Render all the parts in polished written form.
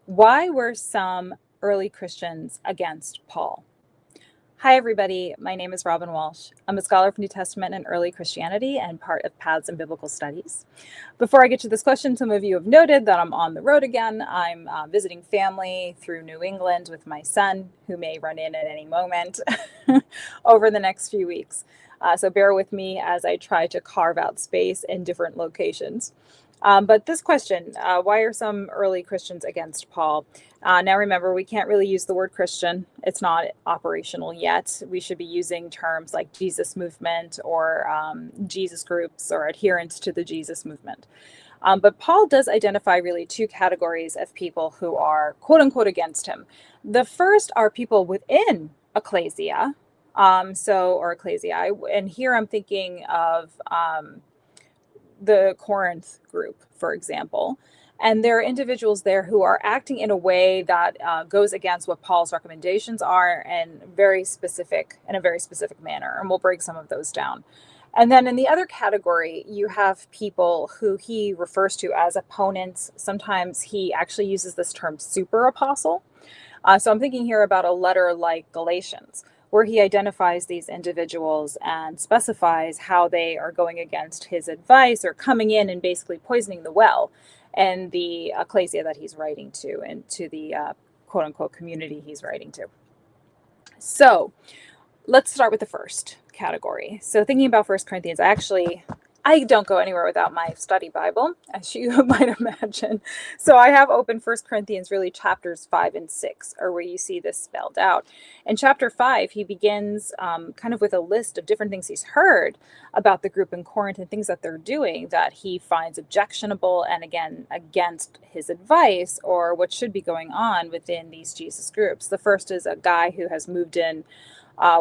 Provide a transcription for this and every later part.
Why were some early Christians against Paul? Hi, everybody. My name is Robin Walsh. I'm a scholar of New Testament and early Christianity and part of Paths in Biblical Studies. Before I get to this question, some of you have noted that I'm on the road again. I'm visiting family through New England with my son, who may run in at any moment over the next few weeks. So bear with me as I try to carve out space in different locations. But this question, why are some early Christians against Paul? Now remember, we can't really use the word Christian. It's not operational yet. We should be using terms like Jesus movement or Jesus groups or adherents to the Jesus movement. But Paul does identify really two categories of people who are quote unquote against him. The first are people within ecclesia, or ecclesia. And here I'm thinking of the Corinth group, for example. And there are individuals there who are acting in a way that goes against what Paul's recommendations are in a very specific manner. And we'll break some of those down. And then in the other category, you have people who he refers to as opponents. Sometimes he actually uses this term super apostle. So I'm thinking here about a letter like Galatians, where he identifies these individuals and specifies how they are going against his advice or coming in and basically poisoning the well and the ecclesia that he's writing to and to the quote unquote community he's writing to. So let's start with the first category. So thinking about 1 Corinthians, I don't go anywhere without my study Bible, as you might imagine. So I have opened 1 Corinthians, really chapters 5 and 6 are where you see this spelled out. In chapter 5, he begins kind of with a list of different things he's heard about the group in Corinth and things that they're doing that he finds objectionable and, again, against his advice or what should be going on within these Jesus groups. The first is a guy who has moved in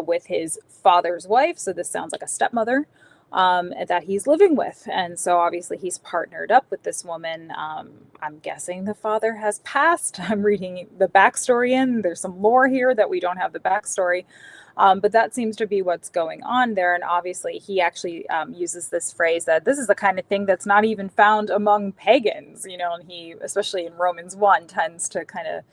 with his father's wife. So this sounds like a stepmother. That he's living with. And so obviously he's partnered up with this woman. I'm guessing the father has passed. I'm reading the backstory in. There's some lore here that we don't have the backstory. But that seems to be what's going on there. And obviously he actually uses this phrase that this is the kind of thing that's not even found among pagans, and he, especially in Romans 1, tends to kind of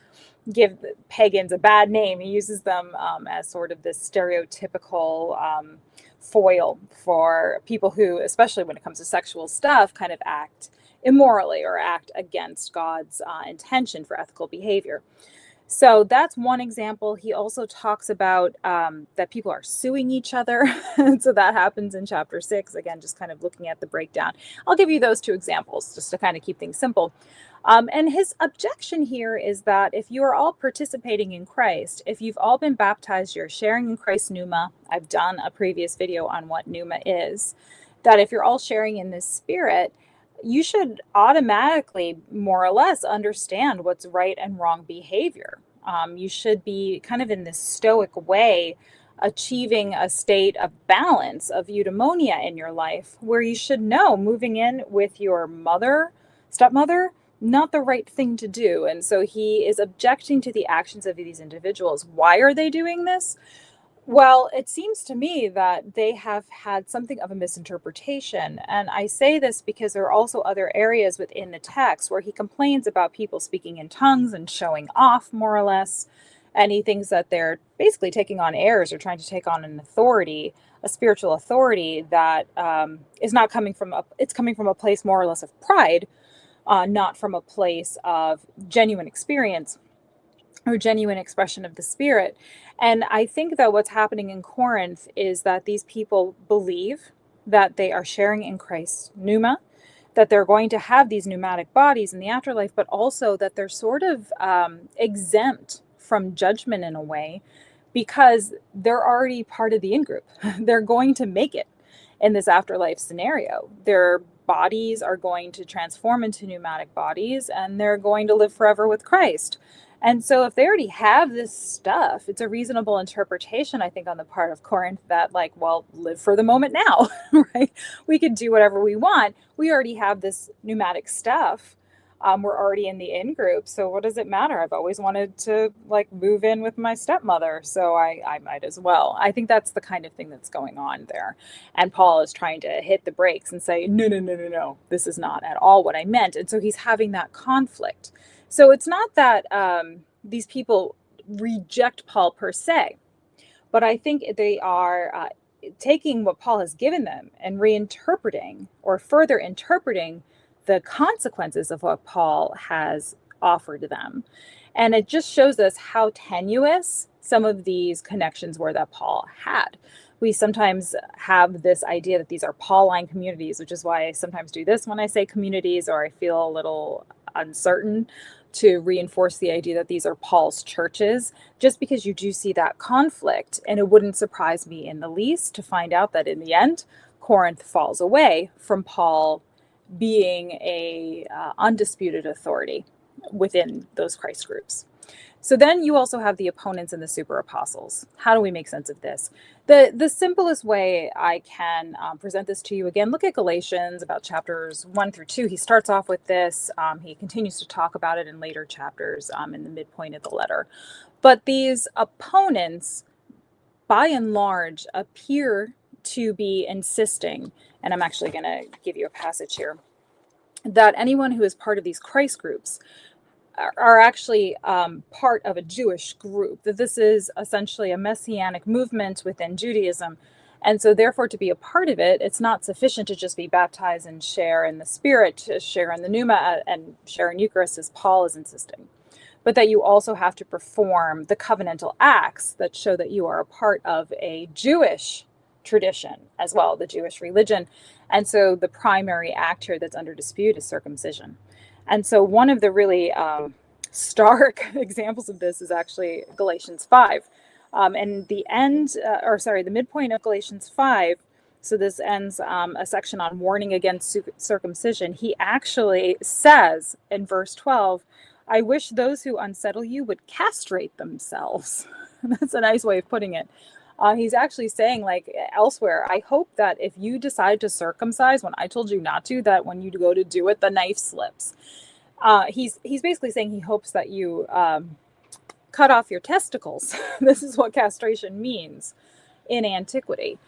give pagans a bad name. He uses them as sort of this stereotypical foil for people who, especially when it comes to sexual stuff, kind of act immorally or act against God's intention for ethical behavior. So that's one example. He also talks about that people are suing each other. So that happens in chapter 6. Again, just kind of looking at the breakdown. I'll give you those two examples just to kind of keep things simple. And his objection here is that if you are all participating in Christ, if you've all been baptized, you're sharing in Christ's pneuma. I've done a previous video on what pneuma is. That if you're all sharing in this spirit, you should automatically, more or less, understand what's right and wrong behavior. You should be kind of in this stoic way achieving a state of balance, of eudaimonia in your life, where you should know moving in with your stepmother, not the right thing to do. And so he is objecting to the actions of these individuals. Why are they doing this? Well, it seems to me that they have had something of a misinterpretation. And I say this because there are also other areas within the text where he complains about people speaking in tongues and showing off, more or less. And he thinks that they're basically taking on airs or trying to take on an authority, a spiritual authority that is not coming from it's coming from a place more or less of pride, not from a place of genuine experience or genuine expression of the Spirit. And I think that what's happening in Corinth is that these people believe that they are sharing in Christ's pneuma, that they're going to have these pneumatic bodies in the afterlife, but also that they're sort of exempt from judgment in a way because they're already part of the in-group. They're going to make it in this afterlife scenario. Their bodies are going to transform into pneumatic bodies and they're going to live forever with Christ. And so if they already have this stuff, it's a reasonable interpretation, I think, on the part of Corinth that, like, well, live for the moment now, right? We could do whatever we want. We already have this pneumatic stuff. We're already in the in-group. So what does it matter? I've always wanted to, like, move in with my stepmother. So I might as well. I think that's the kind of thing that's going on there. And Paul is trying to hit the brakes and say, no, this is not at all what I meant. And so he's having that conflict. So it's not that these people reject Paul per se, but I think they are taking what Paul has given them and reinterpreting or further interpreting the consequences of what Paul has offered them. And it just shows us how tenuous some of these connections were that Paul had. We sometimes have this idea that these are Pauline communities, which is why I sometimes do this when I say communities, or I feel a little uncertain, to reinforce the idea that these are Paul's churches, just because you do see that conflict. And it wouldn't surprise me in the least to find out that in the end, Corinth falls away from Paul being a undisputed authority within those Christ groups. So then you also have the opponents and the super apostles. How do we make sense of this? The simplest way I can present this to you, again, look at Galatians about chapters 1-2. He starts off with this. He continues to talk about it in later chapters in the midpoint of the letter. But these opponents, by and large, appear to be insisting, and I'm actually going to give you a passage here, that anyone who is part of these Christ groups are actually part of a Jewish group, that this is essentially a messianic movement within Judaism. And so therefore, to be a part of it, it's not sufficient to just be baptized and share in the Spirit, to share in the pneuma and share in Eucharist, as Paul is insisting, but that you also have to perform the covenantal acts that show that you are a part of a Jewish tradition as well, the Jewish religion. And so the primary act here that's under dispute is circumcision. And so one of the really stark examples of this is actually Galatians 5. And the midpoint of Galatians 5, so this ends a section on warning against circumcision. He actually says in verse 12, I wish those who unsettle you would castrate themselves. That's a nice way of putting it. He's actually saying, like elsewhere, I hope that if you decide to circumcise when I told you not to, that when you go to do it, the knife slips. He's basically saying he hopes that you cut off your testicles. This is what castration means in antiquity.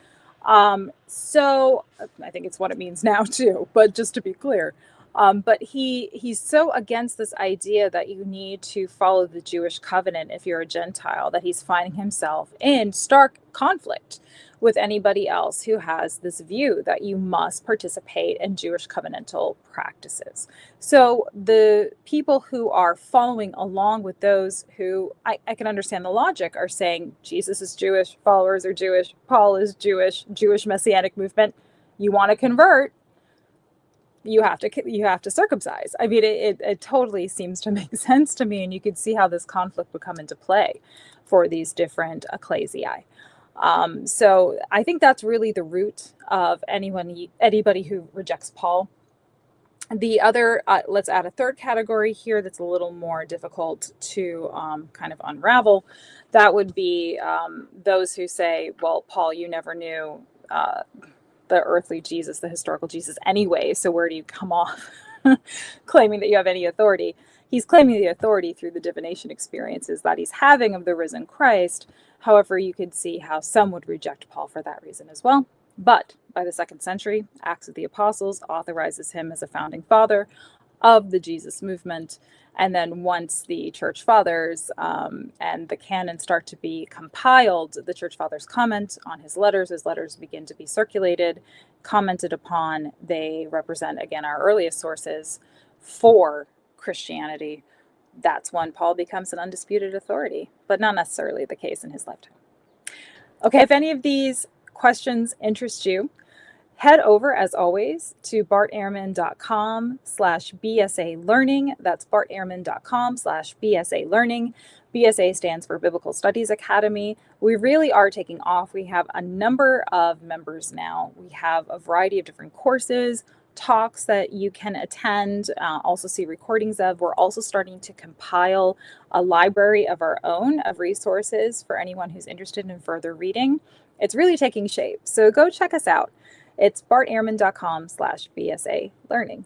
So I think it's what it means now too, but just to be clear. But he's so against this idea that you need to follow the Jewish covenant if you're a Gentile, that he's finding himself in stark conflict with anybody else who has this view that you must participate in Jewish covenantal practices. So the people who are following along with those who, I can understand the logic, are saying Jesus is Jewish, followers are Jewish, Paul is Jewish, Jewish messianic movement. You want to convert, you have to circumcise. I mean, it totally seems to make sense to me, and you could see how this conflict would come into play for these different ecclesiae. So I think that's really the root of anybody who rejects Paul. The other, let's add a third category here that's a little more difficult to kind of unravel. That would be those who say, well, Paul, you never knew the earthly Jesus, the historical Jesus anyway, so where do you come off claiming that you have any authority? He's claiming the authority through the divination experiences that he's having of the risen Christ. However, you could see how some would reject Paul for that reason as well. But by the 2nd century, Acts of the Apostles authorizes him as a founding father of the Jesus movement. And then once the church fathers and the canon start to be compiled, the church fathers comment on his letters. His letters begin to be circulated, commented upon. They represent, again, our earliest sources for Christianity. That's when Paul becomes an undisputed authority, but not necessarily the case in his lifetime. Okay, if any of these questions interest you, head over, as always, to bartehrman.com/BSA Learning. That's bartehrman.com/BSA Learning. BSA stands for Biblical Studies Academy. We really are taking off. We have a number of members now. We have a variety of different courses, talks that you can attend, also see recordings of. We're also starting to compile a library of our own of resources for anyone who's interested in further reading. It's really taking shape. So go check us out. It's bartehrman.com/BSA Learning.